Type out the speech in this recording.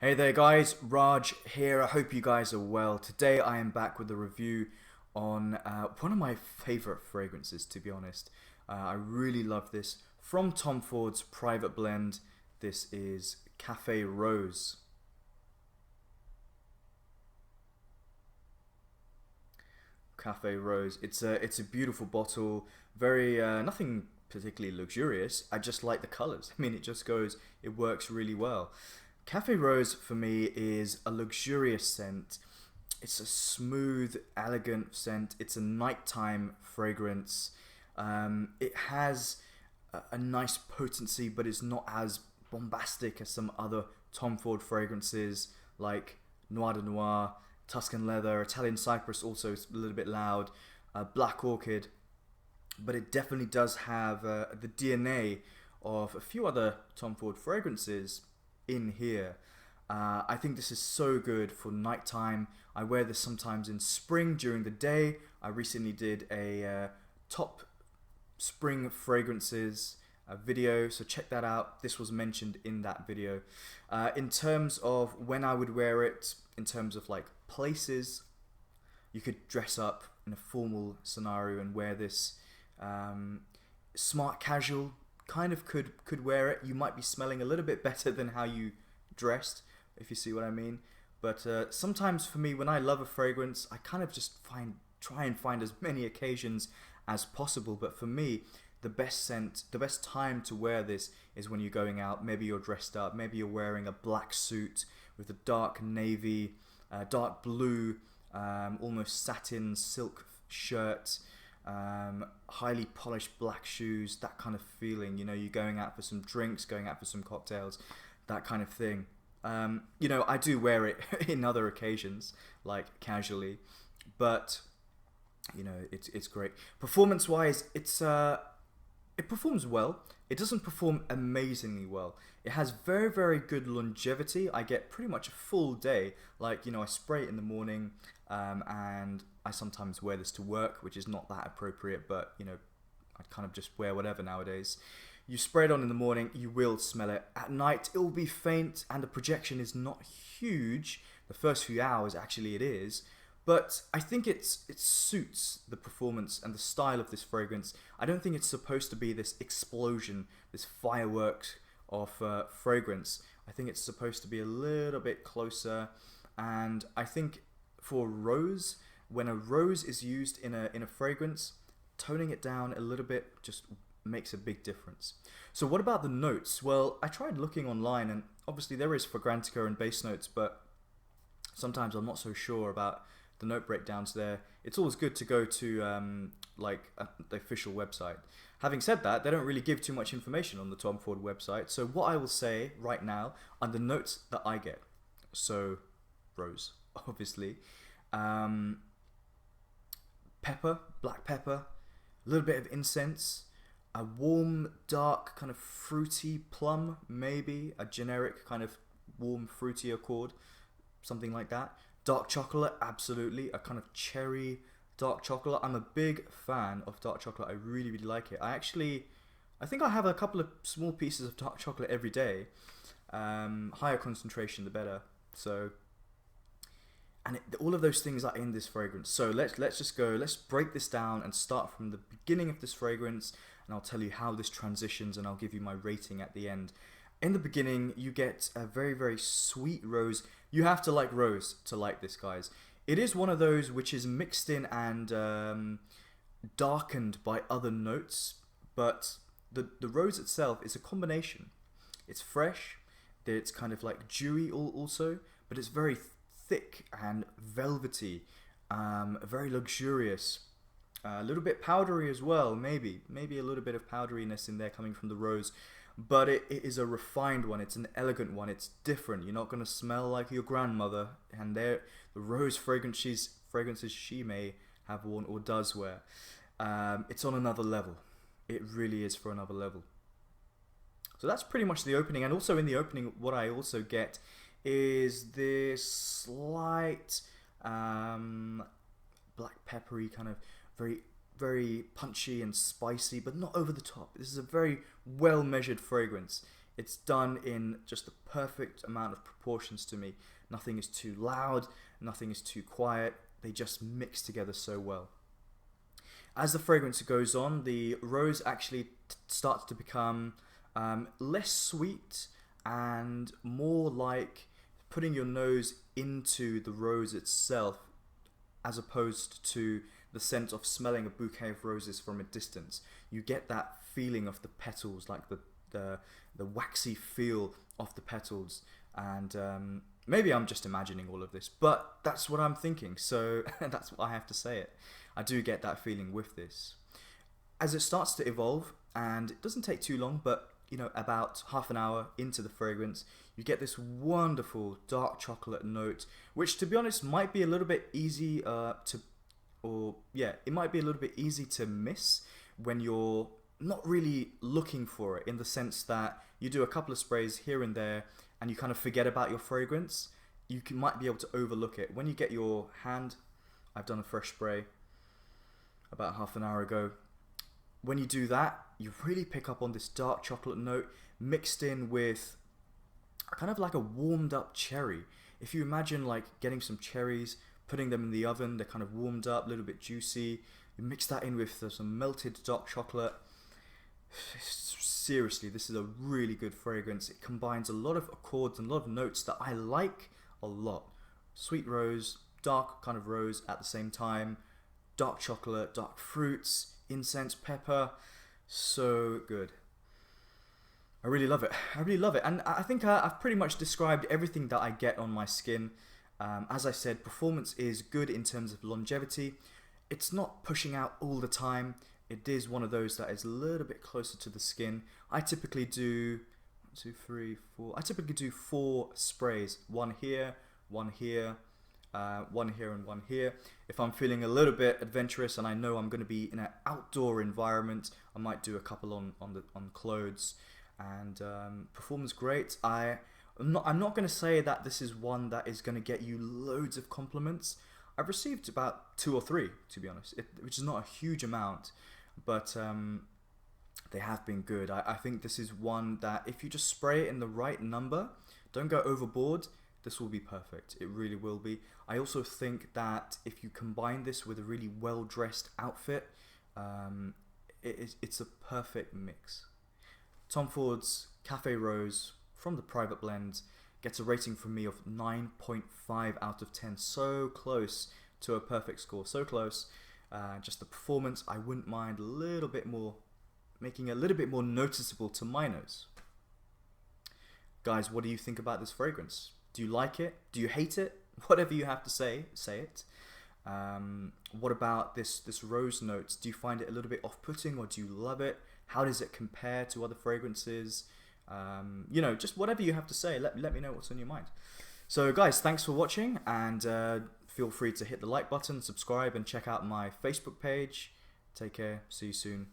Hey there guys, Raj here. I hope you guys are well. Today I am back with a review on one of my favorite fragrances, to be honest. I really love this. From Tom Ford's Private Blend, this is Cafe Rose. Cafe Rose. It's a beautiful bottle. Very nothing particularly luxurious. I just like the colors. I mean, it just goes. It works really well. Cafe Rose for me is a luxurious scent. It's a smooth, elegant scent. It's a nighttime fragrance. It has a nice potency, but it's not as bombastic as some other Tom Ford fragrances like Noir de Noir, Tuscan Leather, Italian Cypress also is a little bit loud, Black Orchid, but it definitely does have the DNA of a few other Tom Ford fragrances in here. I think this is so good for nighttime. I wear this sometimes in spring during the day. I recently did a top spring fragrances video, so check that out. This was mentioned in that video. In terms of when I would wear it, in terms of like places, you could dress up in a formal scenario and wear this. Smart casual kind of could wear it. You might be smelling a little bit better than how you dressed, if you see what I mean. But sometimes for me, when I love a fragrance, I kind of just try and find as many occasions as possible. But for me, the best time to wear this is when you're going out. Maybe you're dressed up, maybe you're wearing a black suit with a dark navy, dark blue, almost satin silk shirt, highly polished black shoes, that kind of feeling. You know, you're going out for some drinks, going out for some cocktails, that kind of thing. I do wear it in other occasions, like casually, but it's great. Performance-wise, it performs well. It doesn't perform amazingly well. It has very, very good longevity. I get pretty much a full day. Like, I spray it in the morning, and I sometimes wear this to work, which is not that appropriate, but, I kind of just wear whatever nowadays. You spray it on in the morning, you will smell it. At night, it will be faint, and the projection is not huge. The first few hours, actually, it is. But I think it suits the performance and the style of this fragrance. I don't think it's supposed to be this explosion, this fireworks of fragrance. I think it's supposed to be a little bit closer. And I think for rose, when a rose is used in a fragrance, toning it down a little bit just makes a big difference. So what about the notes? Well, I tried looking online, and obviously there is Fragrantica and base notes, but sometimes I'm not so sure about the note breakdowns there. It's always good to go to the official website. Having said that, they don't really give too much information on the Tom Ford website. So what I will say right now are the notes that I get. So rose, obviously. Pepper, black pepper, a little bit of incense, a warm, dark, kind of fruity plum, maybe a generic kind of warm, fruity accord, something like that. Dark chocolate, absolutely, a kind of cherry dark chocolate. I'm a big fan of dark chocolate. I really, really like it. I think I have a couple of small pieces of dark chocolate every day. Higher concentration, the better. So, all of those things are in this fragrance. So let's just go. Let's break this down and start from the beginning of this fragrance, and I'll tell you how this transitions, and I'll give you my rating at the end. In the beginning, you get a very, very sweet rose. You have to like rose to like this, guys. It is one of those which is mixed in and darkened by other notes, but the rose itself is a combination. It's fresh, it's kind of like dewy also, but it's very thick and velvety, very luxurious. A little bit powdery as well, maybe a little bit of powderiness in there coming from the rose. But it is a refined one. It's an elegant one. It's different. You're not going to smell like your grandmother. And the rose fragrances she may have worn or does wear. It's on another level. It really is for another level. So that's pretty much the opening. And also in the opening, what I also get is this slight black peppery kind of very, very punchy and spicy, but not over the top. This is a very well measured fragrance. It's done in just the perfect amount of proportions to me. Nothing is too loud, nothing is too quiet. They just mix together so well. As the fragrance goes on, the rose actually starts to become less sweet and more like putting your nose into the rose itself, as opposed to the scent of smelling a bouquet of roses from a distance. You get that feeling of the petals, like the waxy feel of the petals. And maybe I'm just imagining all of this, but that's what I'm thinking, so that's what I have to say it. I do get that feeling with this. As it starts to evolve, and it doesn't take too long, but about half an hour into the fragrance, you get this wonderful dark chocolate note, which, to be honest, might be a little bit easy it might be a little bit easy to miss when you're not really looking for it, in the sense that you do a couple of sprays here and there and you kind of forget about your fragrance. Might be able to overlook it. When you get your hand, I've done a fresh spray about half an hour ago. When you do that, you really pick up on this dark chocolate note mixed in with kind of like a warmed up cherry. If you imagine like getting some cherries, putting them in the oven, they're kind of warmed up, a little bit juicy. You mix that in with some melted dark chocolate. Seriously, this is a really good fragrance. It combines a lot of accords and a lot of notes that I like a lot. Sweet rose, dark kind of rose at the same time, dark chocolate, dark fruits, incense, pepper. So good. I really love it. I really love it. And I think I've pretty much described everything that I get on my skin. As I said, performance is good in terms of longevity. It's not pushing out all the time. It is one of those that is a little bit closer to the skin. I typically do 4 sprays. One here, one here, one here, and one here. If I'm feeling a little bit adventurous and I know I'm going to be in an outdoor environment, I might do a couple on clothes. And performs great. I'm not going to say that this is one that is going to get you loads of compliments. I've received about 2 or 3, to be honest, which is not a huge amount, but they have been good. I think this is one that if you just spray it in the right number, don't go overboard, this will be perfect. It really will be. I also think that if you combine this with a really well-dressed outfit, it's a perfect mix. Tom Ford's Cafe Rose from the Private Blend gets a rating from me of 9.5 out of 10. So close to a perfect score. So close. Just the performance, I wouldn't mind a little bit more, making it a little bit more noticeable to my nose. Guys, what do you think about this fragrance? Do you like it? Do you hate it? Whatever you have to say, say it. What about this rose notes? Do you find it a little bit off-putting, or do you love it? How does it compare to other fragrances? Just whatever you have to say, let me know what's on your mind. So guys, thanks for watching, and feel free to hit the like button, subscribe, and check out my Facebook page. Take care, see you soon.